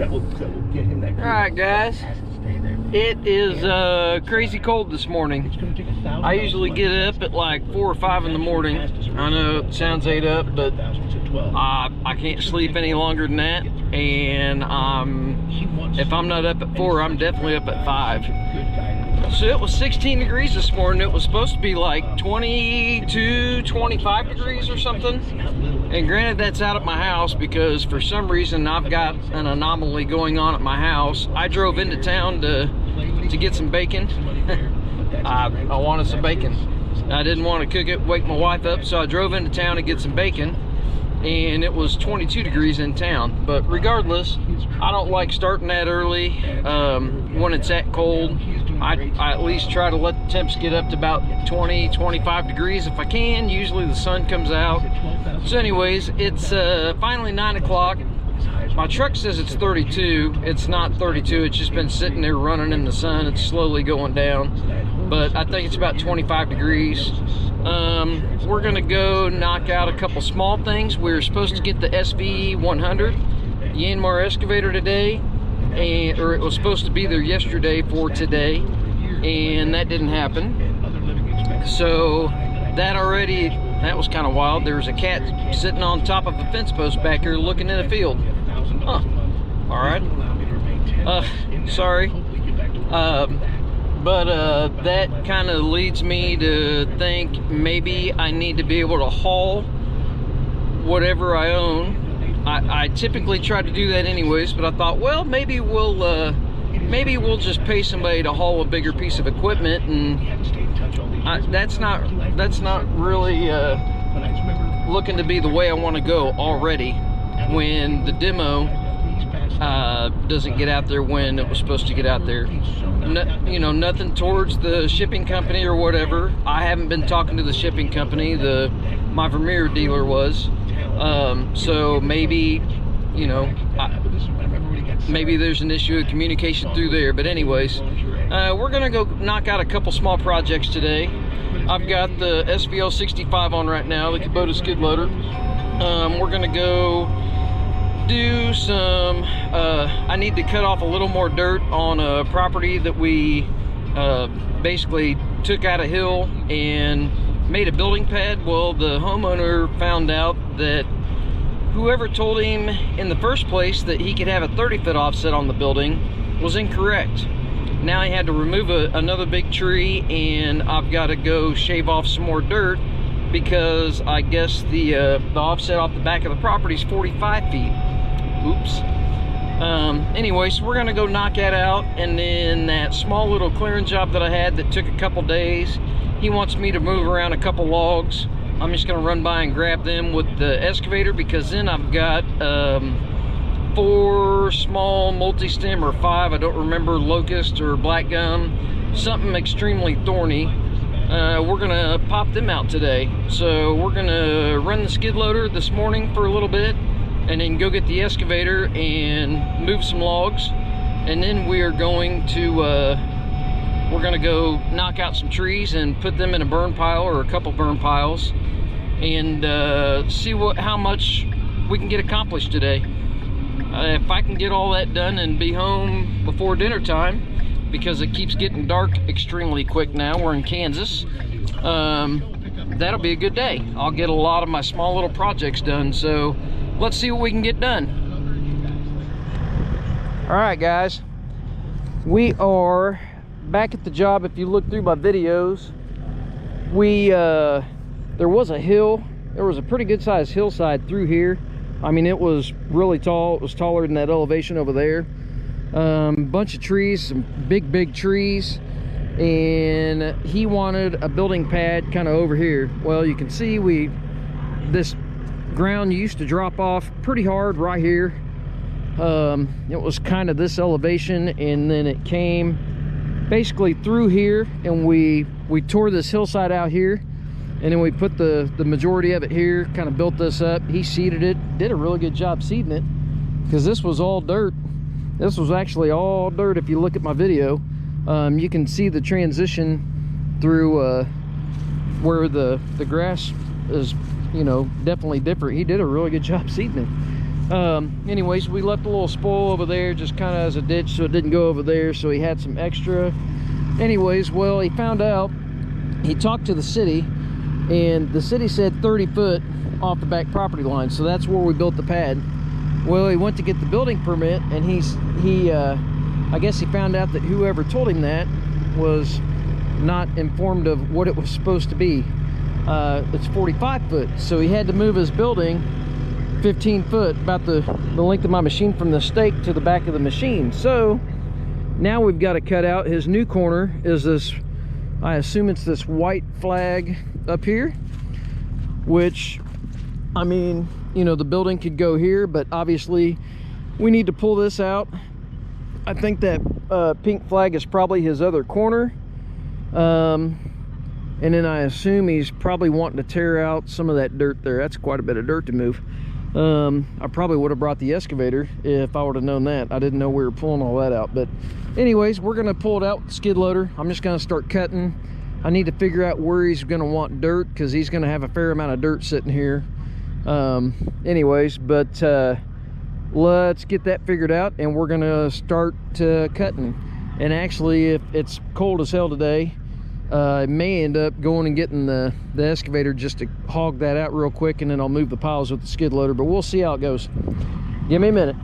Alright guys, it is crazy cold this morning. I usually get up at like 4 or 5 in the morning. I know it sounds 8 up, but I can't sleep any longer than that. And if I'm not up at 4, I'm definitely up at 5. So it was 16 degrees this morning. It was supposed to be like 22, 25 degrees or something. And granted, that's out at my house because for some reason I've got an anomaly going on at my house. I drove into town to get some bacon. I wanted some bacon. I didn't want to cook it, wake my wife up, so I drove into town to get some bacon. And it was 22 degrees in town. But regardless, I don't like starting that early when it's that cold. I at least try to let the temps get up to about 20, 25 degrees if I can. Usually the sun comes out. So anyways, it's finally 9 o'clock. My truck says it's 32. It's not 32. It's just been sitting there running in the sun. It's slowly going down. But I think it's about 25 degrees. We're gonna go knock out a couple small things. We were supposed to get the SVL65-2 Yanmar excavator today, or it was supposed to be there yesterday for today, and that didn't happen. So that was kind of wild. There was a cat sitting on top of a fence post back here looking in a field. Huh. All right. Sorry. But that kind of leads me to think maybe I need to be able to haul whatever I own. I typically try to do that anyways, but I thought, well, maybe we'll just pay somebody to haul a bigger piece of equipment, and that's not really looking to be the way I want to go already when the demo doesn't get out there when it was supposed to get out there. You know, nothing towards the shipping company or whatever. I haven't been talking to the shipping company. My Vermeer dealer was. So maybe, you know, maybe there's an issue of communication through there. But anyways, we're gonna go knock out a couple small projects today. I've got the SVL65 on right now, the Kubota skid loader. We're gonna go do some I need to cut off a little more dirt on a property that we basically took out a hill and made a building pad. Well, the homeowner found out that whoever told him in the first place that he could have a 30-foot offset on the building was incorrect. Now he had to remove another big tree, and I've got to go shave off some more dirt because I guess the offset off the back of the property is 45 feet. Oops. Anyway, so we're gonna go knock that out, and then that small little clearing job that I had that took a couple days, he wants me to move around a couple logs. I'm just gonna run by and grab them with the excavator, because then I've got 4 small multi-stem, or 5, I don't remember, locust or black gum, something extremely thorny. We're gonna pop them out today. So we're gonna run the skid loader this morning for a little bit, and then go get the excavator and move some logs, and then we are going to we're gonna go knock out some trees and put them in a burn pile, or a couple burn piles, and see how much we can get accomplished today. If I can get all that done and be home before dinner time, because it keeps getting dark extremely quick now. We're in Kansas. That'll be a good day. I'll get a lot of my small little projects done, so let's see what we can get done. All right, guys, we are back at the job. If you look through my videos, there was a hill. There was a pretty good sized hillside through here. I mean, it was really tall. It was taller than that elevation over there. Bunch of trees, some big trees, and he wanted a building pad kind of over here. Well, you can see this ground used to drop off pretty hard right here. It was kind of this elevation, and then it came basically through here, and we tore this hillside out here, and then we put the majority of it here, kind of built this up. He seeded it, did a really good job seeding it, because this was all dirt. This was actually all dirt. If you look at my video, you can see the transition through where the grass is, you know, definitely different. He did a really good job seeding it. Anyways, we left a little spoil over there just kind of as a ditch so it didn't go over there, so he had some extra. Anyways, well, he found out, he talked to the city, and the city said 30 foot off the back property line, so that's where we built the pad. Well, he went to get the building permit, and I guess he found out that whoever told him that was not informed of what it was supposed to be. It's 45 foot, so he had to move his building 15 foot, about the length of my machine from the stake to the back of the machine. So now we've got to cut out. His new corner is this, I assume it's this white flag up here, which, I mean, you know, the building could go here, but obviously we need to pull this out. I think that pink flag is probably his other corner. And then I assume he's probably wanting to tear out some of that dirt there. That's quite a bit of dirt to move. I probably would have brought the excavator if I would have known that. I didn't know we were pulling all that out. But anyways, we're gonna pull it out with the skid loader. I'm just gonna start cutting. I need to figure out where he's gonna want dirt, because he's gonna have a fair amount of dirt sitting here. Anyways, but let's get that figured out, and we're gonna start cutting. And actually, if it's cold as hell today, I may end up going and getting the excavator just to hog that out real quick, and then I'll move the piles with the skid loader, but we'll see how it goes. Give me a minute.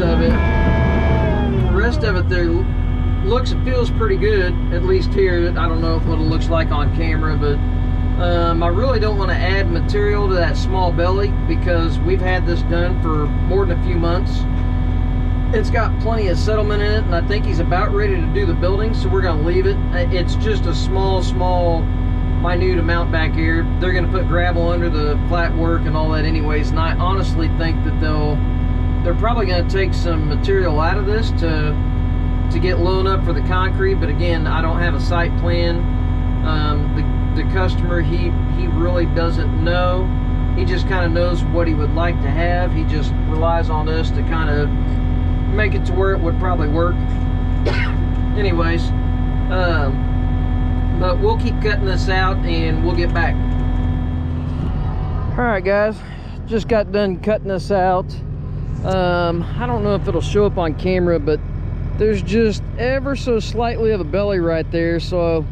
of it. The rest of it there looks and feels pretty good, at least here. I don't know what it looks like on camera, but I really don't want to add material to that small belly because we've had this done for more than a few months. It's got plenty of settlement in it, and I think he's about ready to do the building, so we're going to leave it. It's just a small minute amount back here. They're going to put gravel under the flat work and all that anyways, and I honestly think that they're probably going to take some material out of this to get low enough for the concrete, but again, I don't have a site plan. The customer, he really doesn't know. He just kind of knows what he would like to have. He just relies on us to kind of make it to where it would probably work. Anyways, but we'll keep cutting this out and we'll get back. All right, guys, just got done cutting this out. I don't know if it'll show up on camera, but there's just ever so slightly of a belly right there, so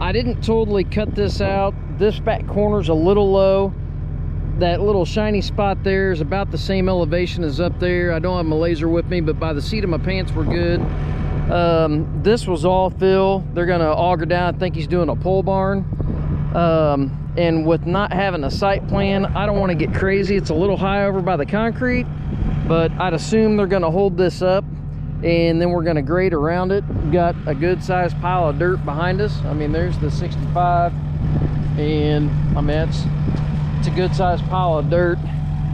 I didn't totally cut this out. This back corner's a little low. That little shiny spot there is about the same elevation as up there. I don't have my laser with me, but by the seat of my pants we're good. This was all fill. They're gonna auger down. I think he's doing a pole barn. And with not having a site plan, I don't want to get crazy. It's a little high over by the concrete, but I'd assume they're gonna hold this up and then we're going to grade around it. We've got a good sized pile of dirt behind us. I mean, there's the 65, and I mean, it's a good sized pile of dirt.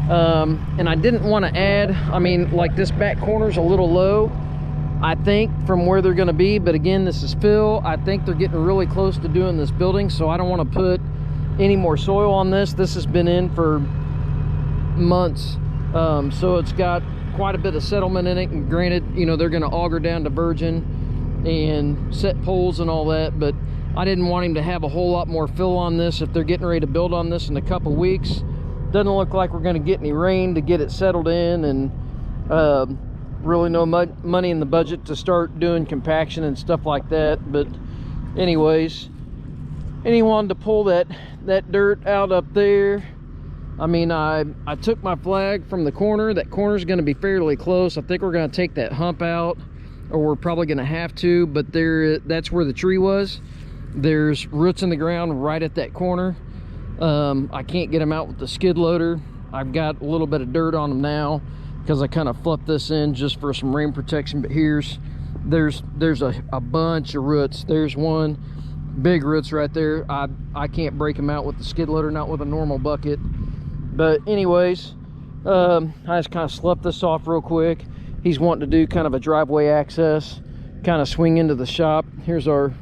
And I didn't want to add, I mean, like this back corner's a little low, I think, from where they're going to be, but again, this is fill. I think they're getting really close to doing this building, so I don't want to put any more soil on this. This has been in for months, so it's got quite a bit of settlement in it, and granted, you know, they're going to auger down to virgin and set poles and all that, but I didn't want him to have a whole lot more fill on this if they're getting ready to build on this in a couple weeks. Doesn't look like we're going to get any rain to get it settled in, and really no money in the budget to start doing compaction and stuff like that. But anyways, and he wanted to pull that dirt out up there. I mean, I took my flag from the corner. That corner's going to be fairly close. I think we're going to take that hump out, or we're probably going to have to, but that's where the tree was. There's roots in the ground right at that corner. I can't get them out with the skid loader. I've got a little bit of dirt on them now because I kind of fluffed this in just for some rain protection, but there's a bunch of roots. There's one big roots right there. I can't break them out with the skid loader, not with a normal bucket. But anyways, I just kind of sloughed this off real quick. He's wanting to do kind of a driveway access, kind of swing into the shop. Here's our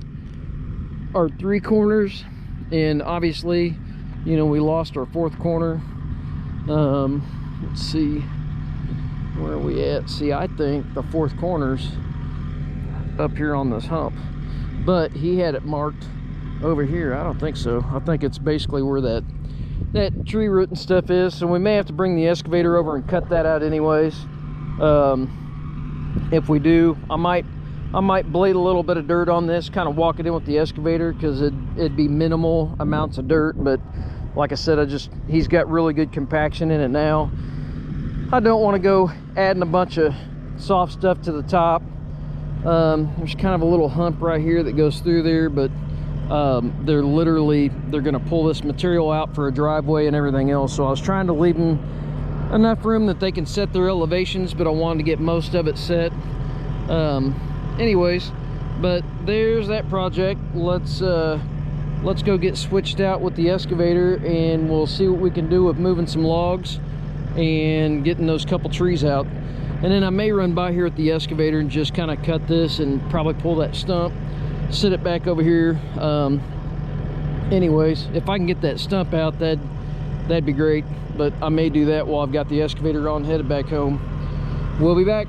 three corners, and obviously, you know, we lost our fourth corner. Let's see, where are we at? See, I think the fourth corner's up here on this hump, but he had it marked over here. I don't think so. I think it's basically where that tree root and stuff is, so we may have to bring the excavator over and cut that out anyways. If we do, I might blade a little bit of dirt on this, kind of walk it in with the excavator, because it'd be minimal amounts of dirt. But like I said, he's got really good compaction in it now. I don't want to go adding a bunch of soft stuff to the top. There's kind of a little hump right here that goes through there, but they're going to pull this material out for a driveway and everything else. So I was trying to leave them enough room that they can set their elevations, but I wanted to get most of it set. Anyways, but there's that project. Let's go get switched out with the excavator, and we'll see what we can do with moving some logs and getting those couple trees out. And then I may run by here at the excavator and just kind of cut this and probably pull that stump, sit it back over here. Anyways, if I can get that stump out, that'd be great, but I may do that while I've got the excavator on, headed back home. We'll be back.